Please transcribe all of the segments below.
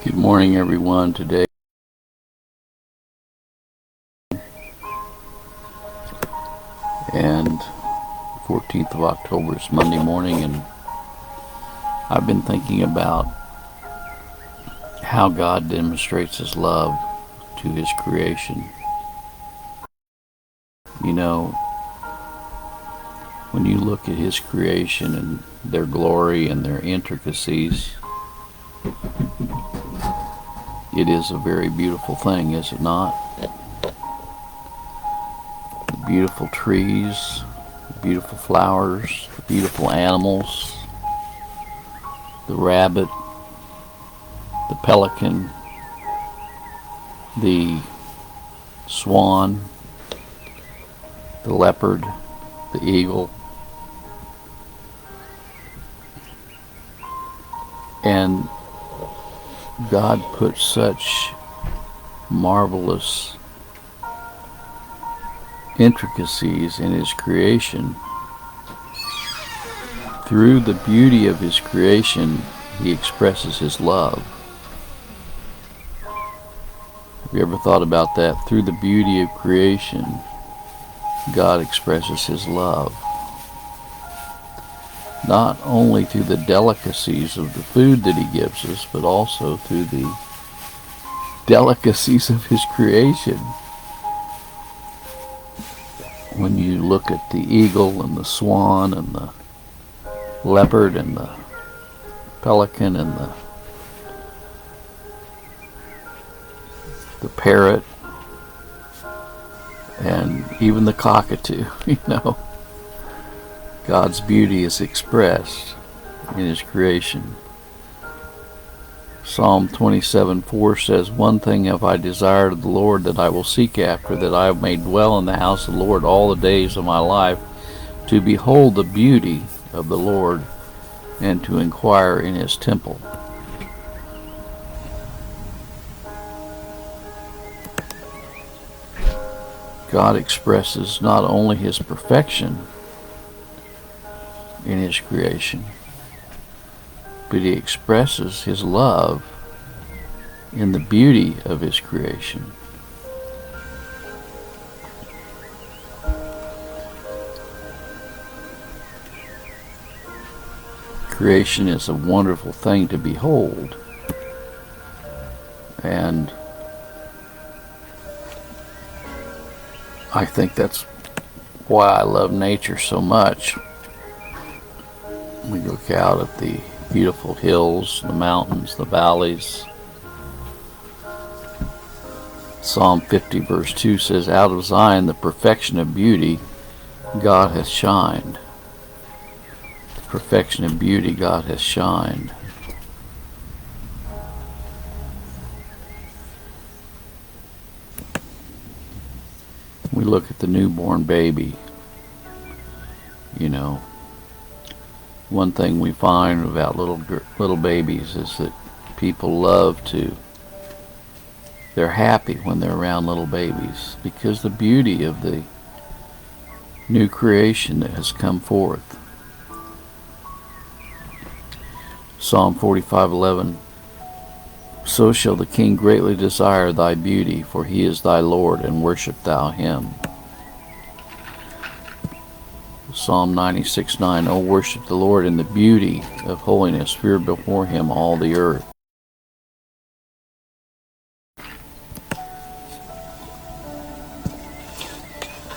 Good morning, everyone. Today and 14th of October is Monday morning, and I've been thinking about how God demonstrates His love to His creation. You know, when you look at His creation and their glory and their intricacies, it is a very beautiful thing, is it not? The beautiful trees, the beautiful flowers, the beautiful animals, the rabbit, the pelican, the swan, the leopard, the eagle, and God put such marvelous intricacies in His creation. Through the beauty of His creation, He expresses His love. Have you ever thought about that? Through the beauty of creation, God expresses His love. Not only through the delicacies of the food that He gives us, but also through the delicacies of His creation. When you look at the eagle and the swan and the leopard and the pelican and the parrot and even the cockatoo, God's beauty is expressed in His creation. Psalm 27:4 says, "One thing have I desired of the Lord, that I will seek after, that I may dwell in the house of the Lord all the days of my life, to behold the beauty of the Lord, and to inquire in His temple." God expresses not only His perfection in His creation, but He expresses His love in the beauty of His creation. Creation is a wonderful thing to behold, and I think that's why I love nature so much. We look out at the beautiful hills, the mountains, the valleys. Psalm 50 verse 2 says, "Out of Zion the perfection of beauty God hath shined." The perfection of beauty God hath shined. We look at the newborn baby. One thing we find about little babies is that people they're happy when they're around little babies, because the beauty of the new creation that has come forth. Psalm 45:11, "So shall the king greatly desire thy beauty, for he is thy Lord, and worship thou him." Psalm 96:9, "O worship the Lord in the beauty of holiness, fear before him all the earth."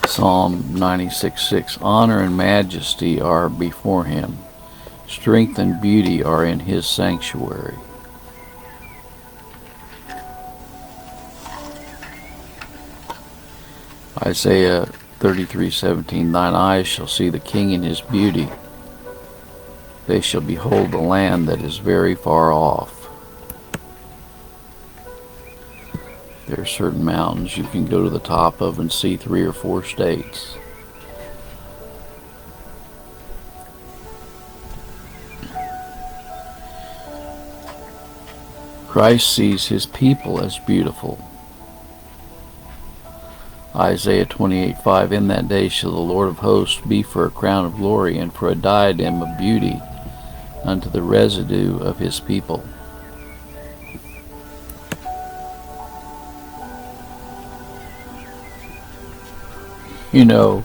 Psalm 96:6, "Honor and majesty are before him, strength and beauty are in his sanctuary." Isaiah 33:17, "Thine eyes shall see the King in his beauty. They shall behold the land that is very far off." There are certain mountains you can go to the top of and see 3 or 4 states. Christ sees His people as beautiful. Isaiah 28:5, "In that day shall the Lord of hosts be for a crown of glory, and for a diadem of beauty unto the residue of His people." You know,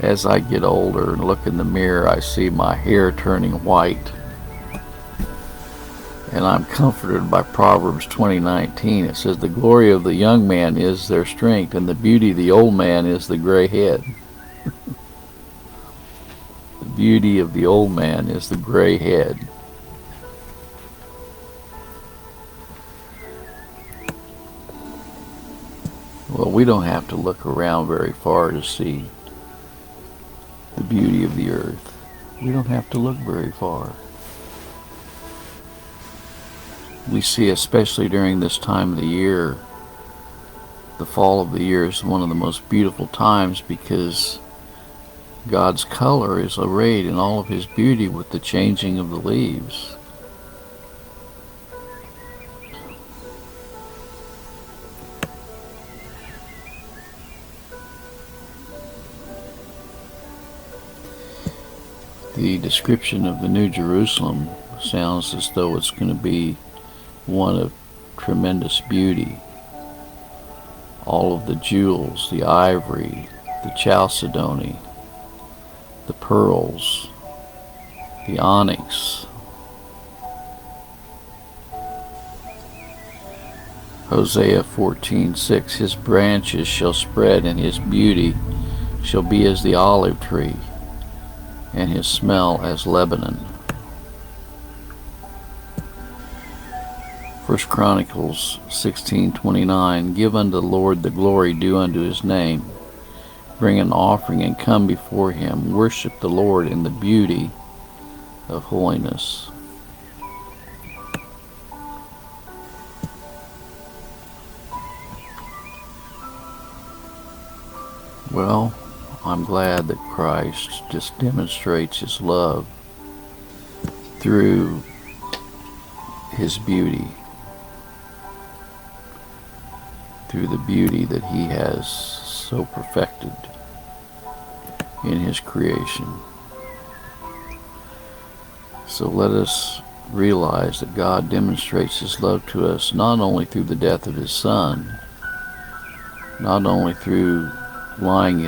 as I get older and look in the mirror, I see my hair turning white. And I'm comforted by Proverbs 20:19. It says, "The glory of the young man is their strength, and the beauty of the old man is the gray head." The beauty of the old man is the gray head. Well, we don't have to look around very far to see the beauty of the earth. We don't have to look very far. We see, especially during this time of the year, the fall of the year is one of the most beautiful times because God's color is arrayed in all of his beauty with the changing of the leaves. The description of the New Jerusalem sounds as though it's going to be one of tremendous beauty. All of the jewels, the ivory, the chalcedony, the pearls, the onyx. Hosea 14:6, "His branches shall spread, and his beauty shall be as the olive tree, and his smell as Lebanon." 1 Chronicles 16:29, "Give unto the Lord the glory due unto his name. Bring an offering and come before him. Worship the Lord in the beauty of holiness." Well, I'm glad that Christ just demonstrates his love through his beauty, through the beauty that he has so perfected in his creation. So let us realize that God demonstrates his love to us not only through the death of his Son, not only through lying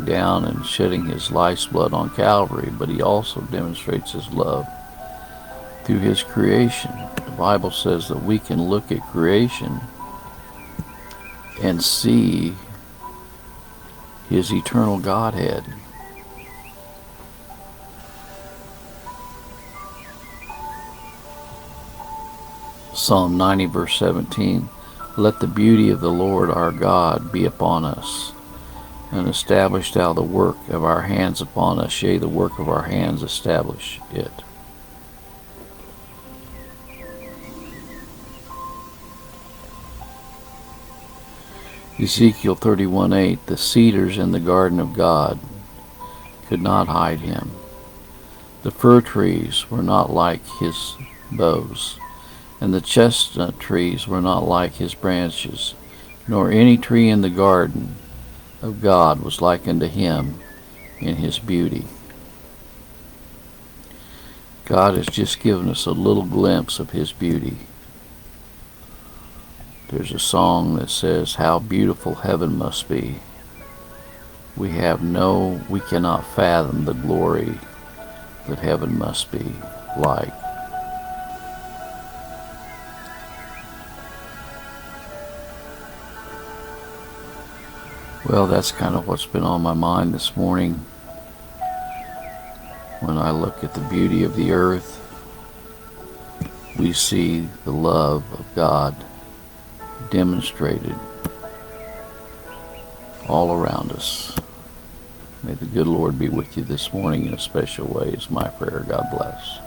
down and shedding his life's blood on Calvary, but he also demonstrates his love through his creation. The Bible says that we can look at creation and see his eternal Godhead. Psalm 90 verse 17, "Let the beauty of the Lord our God be upon us, and establish thou the work of our hands upon us, yea, the work of our hands establish it." Ezekiel 31:8, "The cedars in the garden of God could not hide him. The fir trees were not like his boughs, and the chestnut trees were not like his branches, nor any tree in the garden of God was like unto him in his beauty." God has just given us a little glimpse of his beauty. There's a song that says, "How beautiful heaven must be. We cannot fathom the glory that heaven must be like." Well, that's kind of what's been on my mind this morning. When I look at the beauty of the earth, we see the love of God demonstrated all around us. May the good Lord be with you this morning in a special way is my prayer. God bless.